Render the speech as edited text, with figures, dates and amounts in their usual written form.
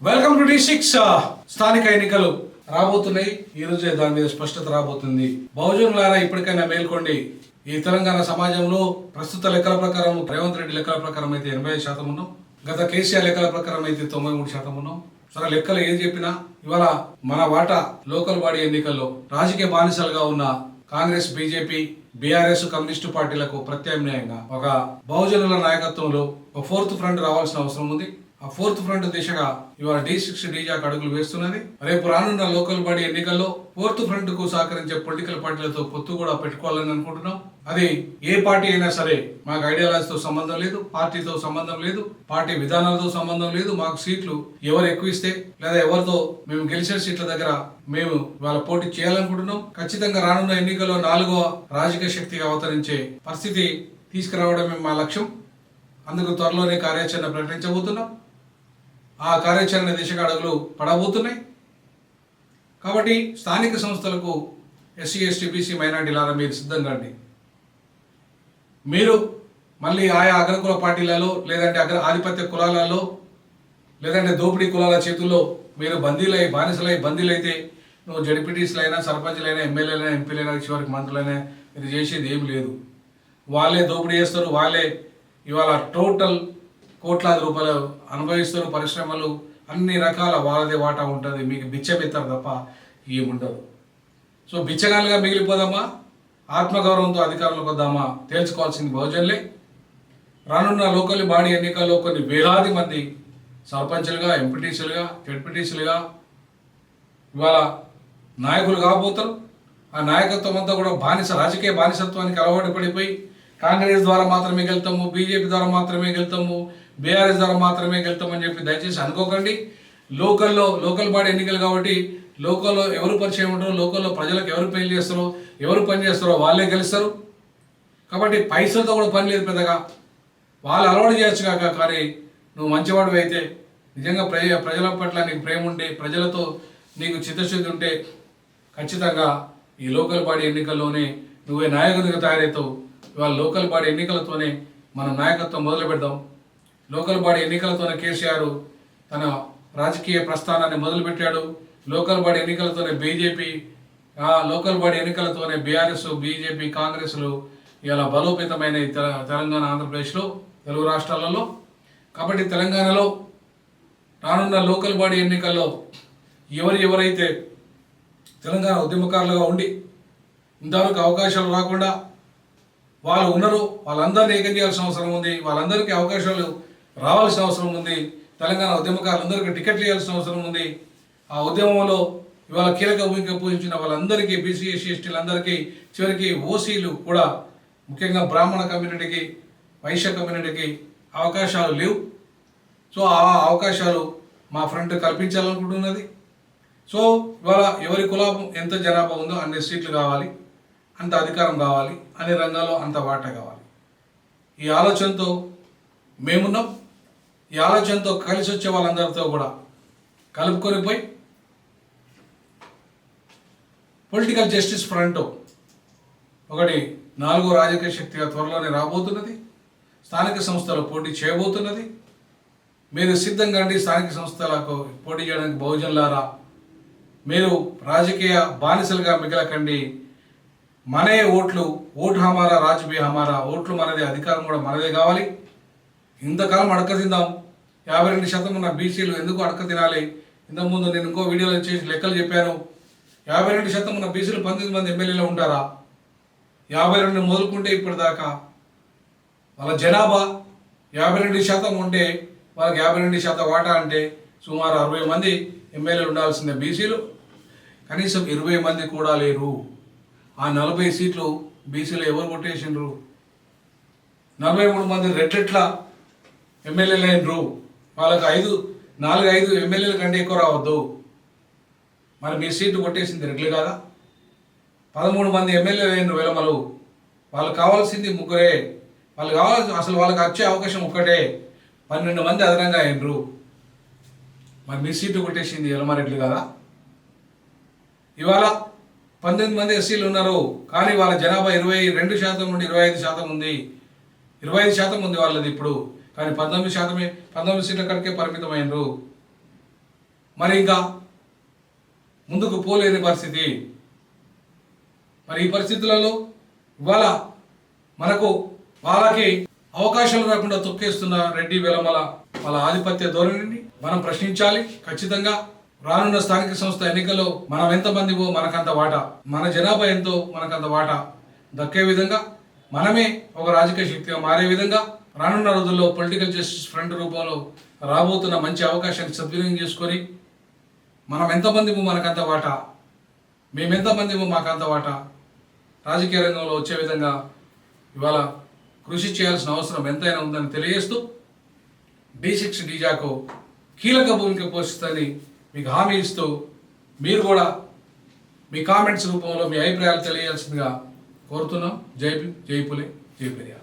Welcome to డి6 స్థానిక ఎన్నికలు రాబోతున్నాయి. ఈ రోజే దాని మీద స్పష్టత రాబోతుంది. బహుజనులారా ఇప్పటికైనా మేల్కోండి. ఈ తెలంగాణ సమాజంలో ప్రస్తుత లెక్కల ప్రకారం రేవంత్ రెడ్డి లెక్కల ప్రకారం అయితే 85% ఉన్నాం. గత కేసీఆర్ లెక్కల ప్రకారం అయితే 93% ఉన్నాం. సరే లెక్కలు ఏం చెప్పినా ఇవాళ మన వాటా లోకల్ బాడీ ఎన్నికల్లో రాజకీయ బానిసలుగా ఉన్న కాంగ్రెస్, బీజేపీ, బీఆర్ఎస్, కమ్యూనిస్టు పార్టీలకు ప్రత్యామ్నాయంగా ఒక బహుజనుల నాయకత్వంలో ఒక ఫోర్త్ ఫ్రంట్ రావాల్సిన అవసరం ఉంది. ఆ ఫోర్త్ ఫ్రంట్ దిశగా ఇవాళ డి6 డీజాక్ అడుగులు వేస్తున్నది. రేపు రానున్న లోకల్ బాడీ ఎన్నికల్లో ఫోర్త్ ఫ్రంట్ కు సహకరించే పొలిటికల్ పార్టీలతో పొత్తు కూడా పెట్టుకోవాలని అనుకుంటున్నాం. అది ఏ పార్టీ అయినా సరే, మాకు ఐడియాలజీతో సంబంధం లేదు, పార్టీతో సంబంధం లేదు, పార్టీ విధానాలతో సంబంధం లేదు. మాకు సీట్లు ఎవరు ఎక్కువ ఇస్తే లేదా ఎవరితో మేము గెలిచిన సీట్ల దగ్గర మేము వాళ్ళ పోటీ చేయాలనుకుంటున్నాం. ఖచ్చితంగా రానున్న ఎన్నికల్లో 4వ రాజకీయ శక్తిగా అవతరించే పరిస్థితి తీసుకురావడమే మా లక్ష్యం. అందుకు త్వరలోనే కార్యాచరణ ప్రకటించబోతున్నాం. ఆ కార్యాచరణ దిశగా అడుగులు పడబోతున్నాయి. కాబట్టి స్థానిక సంస్థలకు ఎస్సీ, ఎస్టీ, బీసీ, మైనార్టీలారా మీరు సిద్ధంగా అండి. మీరు మళ్ళీ ఆయా అగ్రకుల పార్టీలలో లేదంటే ఆధిపత్య కులాలలో లేదంటే దోపిడీ కులాల చేతుల్లో మీరు బానిసలై బందీలైతే నువ్వు జడ్పీటీసీలైనా, సర్పంచ్లైనా, ఎమ్మెల్యేలైనా, ఎంపీలైనా, చివరికి మంత్రులైనా మీరు చేసేది ఏం లేదు. వాళ్ళే దోపిడీ చేస్తారు. వాళ్ళే ఇవాళ టోటల్ కోట్లాది రూపాయలు అనుభవిస్తారు. పరిశ్రమలు అన్ని రకాల వాళ్ళదే వాటా ఉంటుంది. మీకు బిచ్చమెత్తారు తప్ప ఏముండదు. సో బిచ్చగాలుగా మిగిలిపోదామా, ఆత్మగౌరవంతో అధికారంలోకి వద్దామా తేల్చుకోవాల్సింది బహుజనులే. రానున్న లోకల్ బాడీ ఎన్నికల్లో కొన్ని వేలాది మంది సర్పంచులుగా, ఎంపీటీసీలుగా, జడ్పీటీసీలుగా ఇవాళ నాయకులు కాబోతారు. ఆ నాయకత్వం అంతా కూడా రాజకీయ బానిసత్వానికి అలవాటు పడిపోయి కాంగ్రెస్ ద్వారా మాత్రమే గెలుతాము, బీజేపీ ద్వారా మాత్రమే గెలుతాము, బీఆర్ఎస్ ద్వారా మాత్రమే గెలుతామని చెప్పి దయచేసి అనుకోకండి. లోకల్ బాడీ ఎన్నికలు కాబట్టి లోకల్లో ఎవరు పరిచయం ఉంటారో, లోకల్లో ప్రజలకు ఎవరు పెళ్లి చేస్తారో, ఎవరు పని చేస్తారో వాళ్ళే గెలుస్తారు. కాబట్టి పైసలతో కూడా పని లేదు పెద్దగా. వాళ్ళు అలవాటు చేయొచ్చు కాక. కానీ నువ్వు మంచివాడు అయితే, నిజంగా ప్రజల పట్ల నీకు ప్రేమ ఉంటే, ప్రజలతో నీకు చిత్తశుద్ధి ఉంటే ఖచ్చితంగా ఈ లోకల్ బాడీ ఎన్నికల్లోనే నువ్వే నాయకునిగా తయారవుతావు. ఇవాళ లోకల్ బాడీ ఎన్నికలతోనే మన నాయకత్వం మొదలు పెడదాం. లోకల్ బాడీ ఎన్నికలతోనే కేసీఆర్ తన రాజకీయ ప్రస్థానాన్ని మొదలుపెట్టాడు. లోకల్ బాడీ ఎన్నికలతోనే బీజేపీ, లోకల్ బాడీ ఎన్నికలతోనే బీఆర్ఎస్, బీజేపీ, కాంగ్రెస్లు ఇలా బలోపేతమైన తెలంగాణ, ఆంధ్రప్రదేశ్లో, తెలుగు రాష్ట్రాలలో. కాబట్టి తెలంగాణలో రానున్న లోకల్ బాడీ ఎన్నికల్లో ఎవరైతే తెలంగాణ ఉద్యమకారులుగా ఉండి ఇంతవరకు అవకాశాలు రాకుండా వాళ్ళు ఉన్నారో వాళ్ళందరినీ ఏకం చేయాల్సిన అవసరం ఉంది. వాళ్ళందరికీ అవకాశాలు రావాల్సిన అవసరం ఉంది. తెలంగాణ ఉద్యమకారులందరికీ టికెట్లు ఇవ్వాల్సిన అవసరం ఉంది. ఆ ఉద్యమంలో ఇవాళ కీలక భూమిక పోషించిన వాళ్ళందరికీ, బీసీ, ఎస్సీ, ఎస్టీలందరికీ, చివరికి ఓసీలు కూడా, ముఖ్యంగా బ్రాహ్మణ కమ్యూనిటీకి, వైశ్య కమ్యూనిటీకి అవకాశాలు లేవు. సో ఆ అవకాశాలు మా ఫ్రంట్ కల్పించాలనుకుంటున్నది. సో ఇవాళ ఎవరి కులం ఎంత జనాభా ఉందో అన్ని సీట్లు కావాలి, అంత అధికారం కావాలి, అన్ని రంగాల్లో అంత వాటా కావాలి. ఈ ఆలోచనతో మేమున్నాం. ఈ ఆలోచనతో కలిసి వచ్చే వాళ్ళందరితో కూడా కలుపుకొని పోయి పొలిటికల్ జస్టిస్ ఫ్రంట్ ఒకటి 4వ రాజకీయ శక్తిగా త్వరలోనే రాబోతున్నది. స్థానిక సంస్థలు పోటీ చేయబోతున్నది. మీరు సిద్ధంగా అండి. స్థానిక సంస్థలకు పోటీ చేయడానికి బహుజనులారా మీరు రాజకీయ బానిసలుగా మిగలకండి. మనే ఓటు హమారా, రాజ్ భీ హమారా. ఓట్లు మనదే, అధికారం కూడా మనదే కావాలి. ఇంతకాలం అడక తిందాం. 52% ఉన్న బీసీలు ఎందుకు అడక తినాలి? ఇంతకుముందు నేను ఇంకో వీడియోలో చేసి లెక్కలు చెప్పాను. 52% ఉన్న బీసీలు 19 మంది ఎమ్మెల్యేలు ఉంటారా? 52 మొదలుకుంటే ఇప్పటిదాకా వాళ్ళ జనాభా 52% ఉంటే వాళ్ళకి 52% వాటా అంటే సుమారు 60 మంది ఎమ్మెల్యేలు ఉండాల్సిందే. బీసీలు కనీసం 20 మంది కూడా లేరు. ఆ 40 సీట్లు బీసీలో ఎవరు కొట్టేసిండ్రు? 43 మంది రెట్ల ఎమ్మెల్యేలు అయినరు. వాళ్ళకి 4-5 ఎమ్మెల్యేల కంటే ఎక్కువ రావద్దు. మరి మీ సీట్లు కొట్టేసింది రెడ్లు కాదా? 13 మంది ఎమ్మెల్యేలు అయినరు వెలమలు. వాళ్ళకి కావాల్సింది 3. అసలు వాళ్ళకి వచ్చే అవకాశం ఒక్కటే. 12 మంది అదనంగా అయినరు. మరి మీ సీట్లు కొట్టేసింది ఎలమారెడ్లు కాదా? ఇవాళ 19 మంది ఎస్సీలు ఉన్నారు. కానీ వాళ్ళ జనాభా 22% నుండి 25% ఉంది. 25% ఉంది వాళ్ళది ఇప్పుడు. కానీ 19 సీట్ల కడికే పరిమితమైనరు. మరి ఇంకా ముందుకు పోలేని పరిస్థితి. మరి ఈ పరిస్థితులలో ఇవాళ మనకు వాళ్ళకి అవకాశాలు రాకుండా తొక్కేస్తున్న రెడ్డి వెలమల వాళ్ళ ఆధిపత్య ధోరణిని మనం ప్రశ్నించాలి. ఖచ్చితంగా రానున్న స్థానిక సంస్థ ఎన్నికల్లో మనం ఎంతమందివో మనకంత వాటా, మన జనాభా ఎంతో మనకంత వాటా దక్కే విధంగా, మనమే ఒక రాజకీయ శక్తిగా మారే విధంగా రానున్న రోజుల్లో పొలిటికల్ జస్టిస్ ఫ్రంట్ రూపంలో రాబోతున్న మంచి అవకాశాన్ని సద్వినియోగం చేసుకొని మనం ఎంతమందిమో మనకంత వాటా, మేమెంతమందిమో మాకంత వాటా రాజకీయ రంగంలో వచ్చే విధంగా ఇవాళ కృషి చేయాల్సిన అవసరం ఎంతైనా ఉందని తెలియజేస్తూ D6 డీజాకో కీలక భూమిక పోషిస్తుందని మీకు హామీ ఇస్తూ మీరు కూడా మీ కామెంట్స్ రూపంలో మీ అభిప్రాయాలు తెలియాల్సిందిగా కోరుతున్నాం. జై భీమ్, జై పులే, జై పెరియార్.